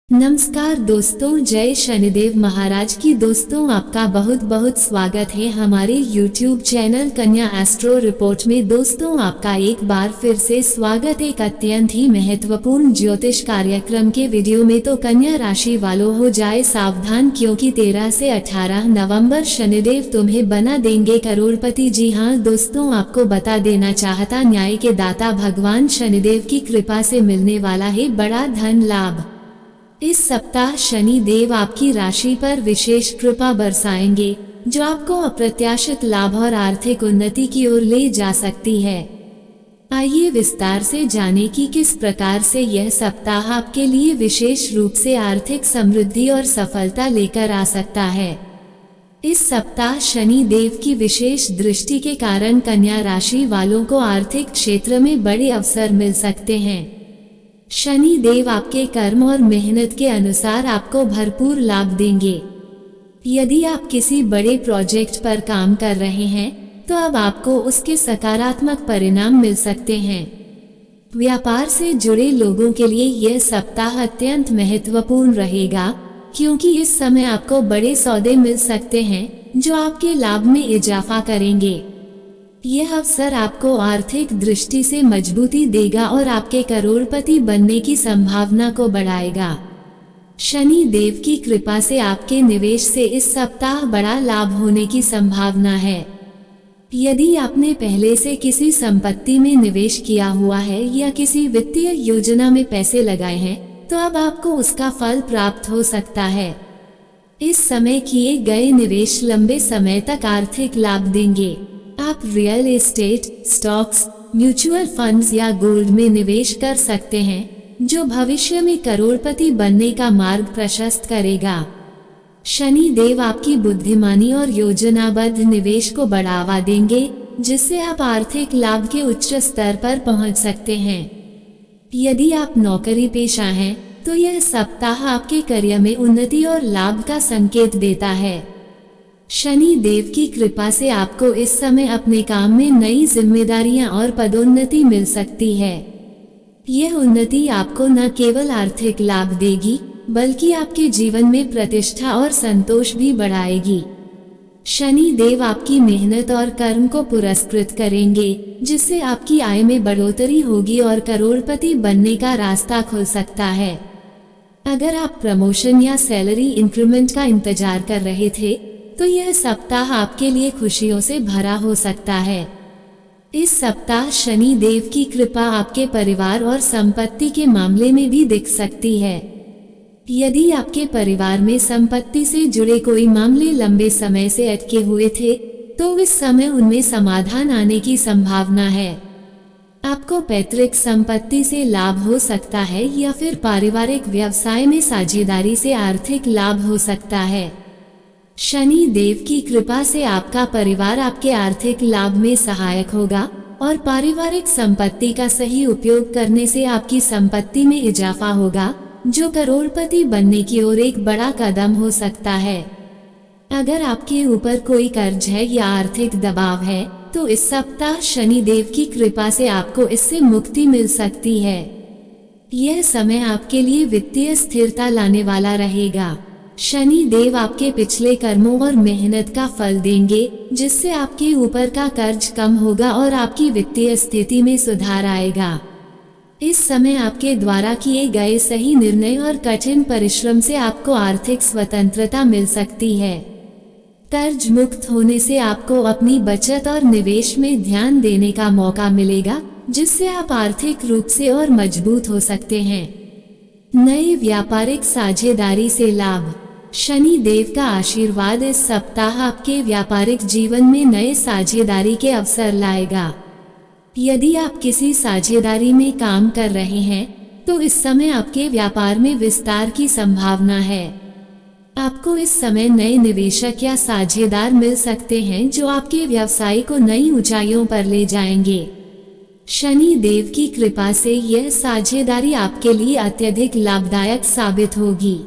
नमस्कार दोस्तों, जय शनिदेव महाराज की। दोस्तों आपका बहुत बहुत स्वागत है हमारे YouTube चैनल कन्या एस्ट्रो रिपोर्ट में। दोस्तों आपका एक बार फिर से स्वागत है एक अत्यंत ही महत्वपूर्ण ज्योतिष कार्यक्रम के वीडियो में। तो कन्या राशि वालों हो जाए सावधान, क्योंकि 13 से 18 नवंबर शनिदेव तुम्हें बना देंगे करोड़पति। जी हाँ दोस्तों, आपको बता देना चाहता, न्याय के दाता भगवान शनिदेव की कृपा से मिलने वाला है बड़ा धन लाभ। इस सप्ताह शनि देव आपकी राशि पर विशेष कृपा बरसाएंगे, जो आपको अप्रत्याशित लाभ और आर्थिक उन्नति की ओर ले जा सकती है। आइए विस्तार से जानें कि किस प्रकार से यह सप्ताह आपके लिए विशेष रूप से आर्थिक समृद्धि और सफलता लेकर आ सकता है। इस सप्ताह शनि देव की विशेष दृष्टि के कारण कन्या राशि वालों को आर्थिक क्षेत्र में बड़े अवसर मिल सकते हैं। शनि देव आपके कर्म और मेहनत के अनुसार आपको भरपूर लाभ देंगे। यदि आप किसी बड़े प्रोजेक्ट पर काम कर रहे हैं तो अब आपको उसके सकारात्मक परिणाम मिल सकते हैं। व्यापार से जुड़े लोगों के लिए यह सप्ताह अत्यंत महत्वपूर्ण रहेगा, क्योंकि इस समय आपको बड़े सौदे मिल सकते हैं जो आपके लाभ में इजाफा करेंगे। यह अवसर आपको आर्थिक दृष्टि से मजबूती देगा और आपके करोड़पति बनने की संभावना को बढ़ाएगा। शनि देव की कृपा से आपके निवेश से इस सप्ताह बड़ा लाभ होने की संभावना है। यदि आपने पहले से किसी संपत्ति में निवेश किया हुआ है या किसी वित्तीय योजना में पैसे लगाए हैं, तो अब आपको उसका फल प्राप्त हो सकता है। इस समय किए गए निवेश लंबे समय तक आर्थिक लाभ देंगे। आप real estate, stocks, mutual funds या गोल्ड में निवेश कर सकते हैं, जो भविष्य में करोड़पति बनने का मार्ग प्रशस्त करेगा। शनि देव आपकी बुद्धिमानी और योजनाबद्ध निवेश को बढ़ावा देंगे, जिससे आप आर्थिक लाभ के उच्च स्तर पर पहुंच सकते हैं। यदि आप नौकरी पेशा हैं, तो यह सप्ताह आपके करियर में उन्नति और लाभ का संकेत देता है। शनि देव की कृपा से आपको इस समय अपने काम में नई जिम्मेदारियां और पदोन्नति मिल सकती है। यह उन्नति आपको न केवल आर्थिक लाभ देगी, बल्कि आपके जीवन में प्रतिष्ठा और संतोष भी बढ़ाएगी। शनि देव आपकी मेहनत और कर्म को पुरस्कृत करेंगे, जिससे आपकी आय में बढ़ोतरी होगी और करोड़पति बनने का रास्ता खुल सकता है। अगर आप प्रमोशन या सैलरी इंक्रीमेंट का इंतजार कर रहे थे, तो यह सप्ताह आपके लिए खुशियों से भरा हो सकता है। इस सप्ताह शनि देव की कृपा आपके परिवार और संपत्ति के मामले में भी दिख सकती है। यदि आपके परिवार में संपत्ति से जुड़े कोई मामले लंबे समय से अटके हुए थे, तो इस समय उनमें समाधान आने की संभावना है। आपको पैतृक संपत्ति से लाभ हो सकता है या फिर पारिवारिक व्यवसाय में साझेदारी से आर्थिक लाभ हो सकता है। शनि देव की कृपा से आपका परिवार आपके आर्थिक लाभ में सहायक होगा और पारिवारिक संपत्ति का सही उपयोग करने से आपकी संपत्ति में इजाफा होगा, जो करोड़पति बनने की ओर एक बड़ा कदम हो सकता है। अगर आपके ऊपर कोई कर्ज है या आर्थिक दबाव है, तो इस सप्ताह शनि देव की कृपा से आपको इससे मुक्ति मिल सकती है। यह समय आपके लिए वित्तीय स्थिरता लाने वाला रहेगा। शनि देव आपके पिछले कर्मों और मेहनत का फल देंगे, जिससे आपके ऊपर का कर्ज कम होगा और आपकी वित्तीय स्थिति में सुधार आएगा। इस समय आपके द्वारा किए गए सही निर्णय और कठिन परिश्रम से आपको आर्थिक स्वतंत्रता मिल सकती है। कर्ज मुक्त होने से आपको अपनी बचत और निवेश में ध्यान देने का मौका मिलेगा, जिससे आप आर्थिक रूप से और मजबूत हो सकते हैं। नए व्यापारिक साझेदारी से लाभ। शनि देव का आशीर्वाद इस सप्ताह आपके व्यापारिक जीवन में नए साझेदारी के अवसर लाएगा। यदि आप किसी साझेदारी में काम कर रहे हैं, तो इस समय आपके व्यापार में विस्तार की संभावना है। आपको इस समय नए निवेशक या साझेदार मिल सकते हैं, जो आपके व्यवसाय को नई ऊंचाइयों पर ले जाएंगे। शनि देव की कृपा से यह साझेदारी आपके लिए अत्यधिक लाभदायक साबित होगी।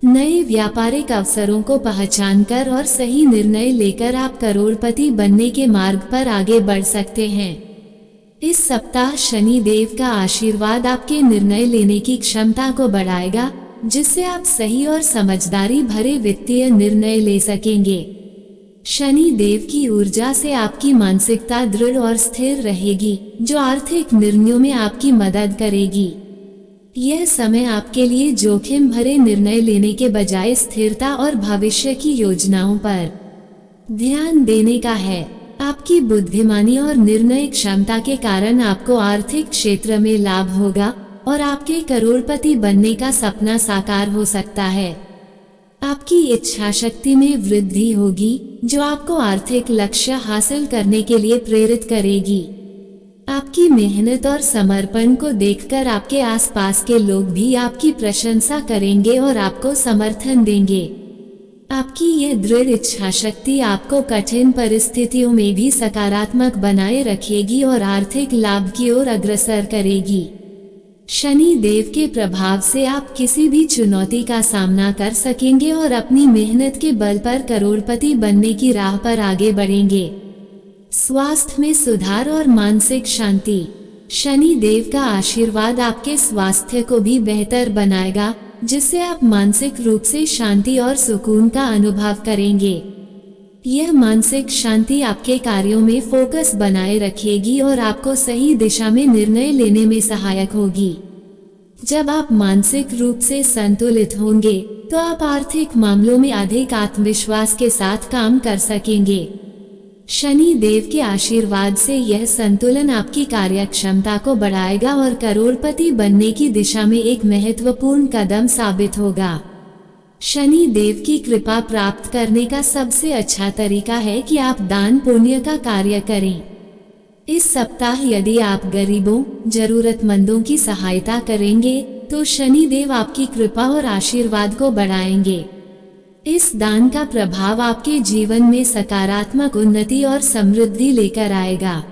नए व्यापारिक अवसरों को पहचानकर और सही निर्णय लेकर आप करोड़पति बनने के मार्ग पर आगे बढ़ सकते हैं। इस सप्ताह शनि देव का आशीर्वाद आपके निर्णय लेने की क्षमता को बढ़ाएगा जिससे आप सही और समझदारी भरे वित्तीय निर्णय ले सकेंगे। शनि देव की ऊर्जा से आपकी मानसिकता दृढ़ और स्थिर रहेगी, जो आर्थिक निर्णयों में आपकी मदद करेगी। यह समय आपके लिए जोखिम भरे निर्णय लेने के बजाय स्थिरता और भविष्य की योजनाओं पर ध्यान देने का है। आपकी बुद्धिमानी और निर्णय क्षमता के कारण आपको आर्थिक क्षेत्र में लाभ होगा और आपके करोड़पति बनने का सपना साकार हो सकता है। आपकी इच्छा शक्ति में वृद्धि होगी, जो आपको आर्थिक लक्ष्य हासिल करने के लिए प्रेरित करेगी। आपकी मेहनत और समर्पण को देखकर आपके आसपास के लोग भी आपकी प्रशंसा करेंगे और आपको समर्थन देंगे। आपकी यह दृढ़ इच्छा शक्ति आपको कठिन परिस्थितियों में भी सकारात्मक बनाए रखेगी और आर्थिक लाभ की ओर अग्रसर करेगी। शनि देव के प्रभाव से आप किसी भी चुनौती का सामना कर सकेंगे और अपनी मेहनत के बल पर करोड़पति बनने की राह पर आगे बढ़ेंगे। स्वास्थ्य में सुधार और मानसिक शांति। शनि देव का आशीर्वाद आपके स्वास्थ्य को भी बेहतर बनाएगा, जिससे आप मानसिक रूप से शांति और सुकून का अनुभव करेंगे। यह मानसिक शांति आपके कार्यों में फोकस बनाए रखेगी और आपको सही दिशा में निर्णय लेने में सहायक होगी। जब आप मानसिक रूप से संतुलित होंगे, तो आप आर्थिक मामलों में अधिक आत्मविश्वास के साथ काम कर सकेंगे। शनि देव के आशीर्वाद से यह संतुलन आपकी कार्यक्षमता को बढ़ाएगा और करोड़पति बनने की दिशा में एक महत्वपूर्ण कदम साबित होगा। शनि देव की कृपा प्राप्त करने का सबसे अच्छा तरीका है कि आप दान पुण्य का कार्य करें। इस सप्ताह यदि आप गरीबों, जरूरतमंदों की सहायता करेंगे, तो शनि देव आपकी कृपा और आशीर्वाद को बढ़ाएंगे। इस दान का प्रभाव आपके जीवन में सकारात्मक उन्नति और समृद्धि लेकर आएगा।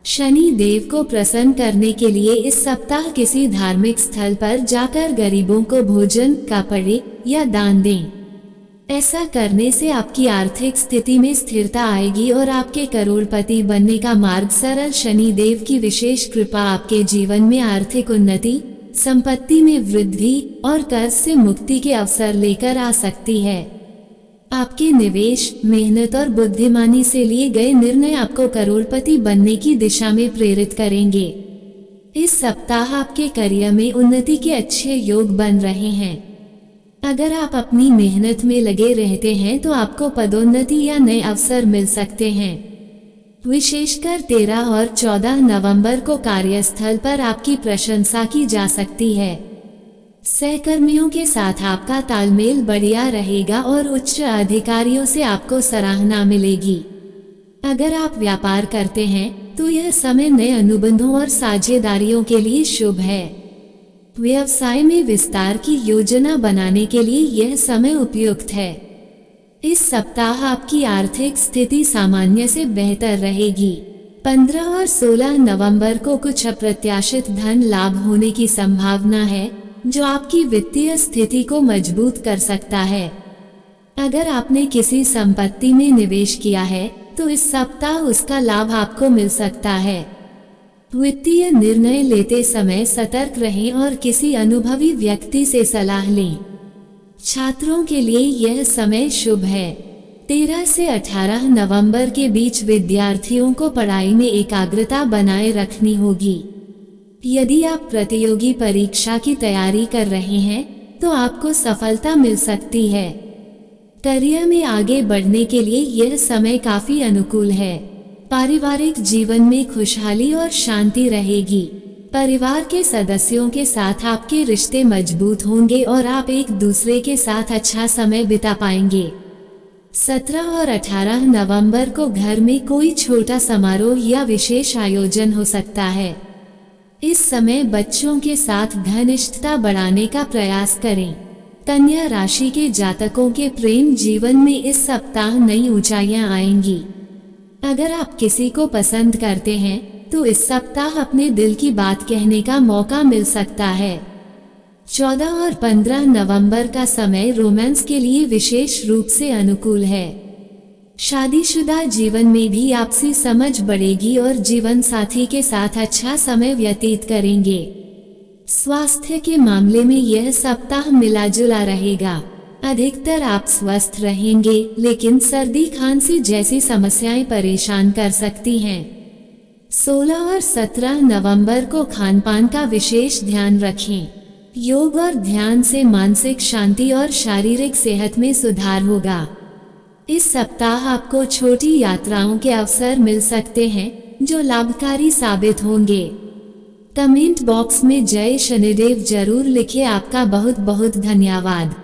शनि देव को प्रसन्न करने के लिए इस सप्ताह किसी धार्मिक स्थल पर जाकर गरीबों को भोजन, कपड़े या दान दें। ऐसा करने से आपकी आर्थिक स्थिति में स्थिरता आएगी और आपके करोड़पति बनने का मार्ग सरल। शनि देव की विशेष कृपा आपके जीवन में आर्थिक उन्नति, संपत्ति में वृद्धि और कर्ज से मुक्ति के अवसर लेकर आ सकती है। आपके निवेश, मेहनत और बुद्धिमानी से लिए गए निर्णय आपको करोड़पति बनने की दिशा में प्रेरित करेंगे। इस सप्ताह आपके करियर में उन्नति के अच्छे योग बन रहे हैं। अगर आप अपनी मेहनत में लगे रहते हैं तो आपको पदोन्नति या नए अवसर मिल सकते हैं। विशेषकर 13 और 14 नवंबर को कार्यस्थल पर आपकी प्रशंसा की जा सकती है। सहकर्मियों के साथ आपका तालमेल बढ़िया रहेगा और उच्च अधिकारियों से आपको सराहना मिलेगी। अगर आप व्यापार करते हैं तो यह समय नए अनुबंधों और साझेदारियों के लिए शुभ है। व्यवसाय में विस्तार की योजना बनाने के लिए यह समय उपयुक्त है। इस सप्ताह आपकी आर्थिक स्थिति सामान्य से बेहतर रहेगी। 15 और 16 नवंबर को कुछ अप्रत्याशित धन लाभ होने की संभावना है, जो आपकी वित्तीय स्थिति को मजबूत कर सकता है। अगर आपने किसी संपत्ति में निवेश किया है तो इस सप्ताह उसका लाभ आपको मिल सकता है। वित्तीय निर्णय लेते समय सतर्क रहें और किसी अनुभवी व्यक्ति से सलाह लें। छात्रों के लिए यह समय शुभ है। 13 से 18 नवंबर के बीच विद्यार्थियों को पढ़ाई में एकाग्रता बनाए रखनी होगी। यदि आप प्रतियोगी परीक्षा की तैयारी कर रहे हैं तो आपको सफलता मिल सकती है। करियर में आगे बढ़ने के लिए यह समय काफी अनुकूल है। पारिवारिक जीवन में खुशहाली और शांति रहेगी। परिवार के सदस्यों के साथ आपके रिश्ते मजबूत होंगे और आप एक दूसरे के साथ अच्छा समय बिता पाएंगे। 17 और 18 नवंबर को घर में कोई छोटा समारोह या विशेष आयोजन हो सकता है। इस समय बच्चों के साथ घनिष्ठता बढ़ाने का प्रयास करें। कन्या राशि के जातकों के प्रेम जीवन में इस सप्ताह नई ऊंचाइयां आएंगी। अगर आप किसी को पसंद करते हैं तो इस सप्ताह अपने दिल की बात कहने का मौका मिल सकता है। 14 और 15 नवंबर का समय रोमांस के लिए विशेष रूप से अनुकूल है। शादीशुदा जीवन में भी आपसी समझ बढ़ेगी और जीवन साथी के साथ अच्छा समय व्यतीत करेंगे। स्वास्थ्य के मामले में यह सप्ताह मिला जुला रहेगा। अधिकतर आप स्वस्थ रहेंगे, लेकिन सर्दी खांसी जैसी समस्याएं परेशान कर सकती हैं। 16 और 17 नवंबर को खानपान का विशेष ध्यान रखें। योग और ध्यान से मानसिक शांति और शारीरिक सेहत में सुधार होगा। इस सप्ताह आपको छोटी यात्राओं के अवसर मिल सकते हैं, जो लाभकारी साबित होंगे। कमेंट बॉक्स में जय शनिदेव जरूर लिखें। आपका बहुत बहुत धन्यवाद।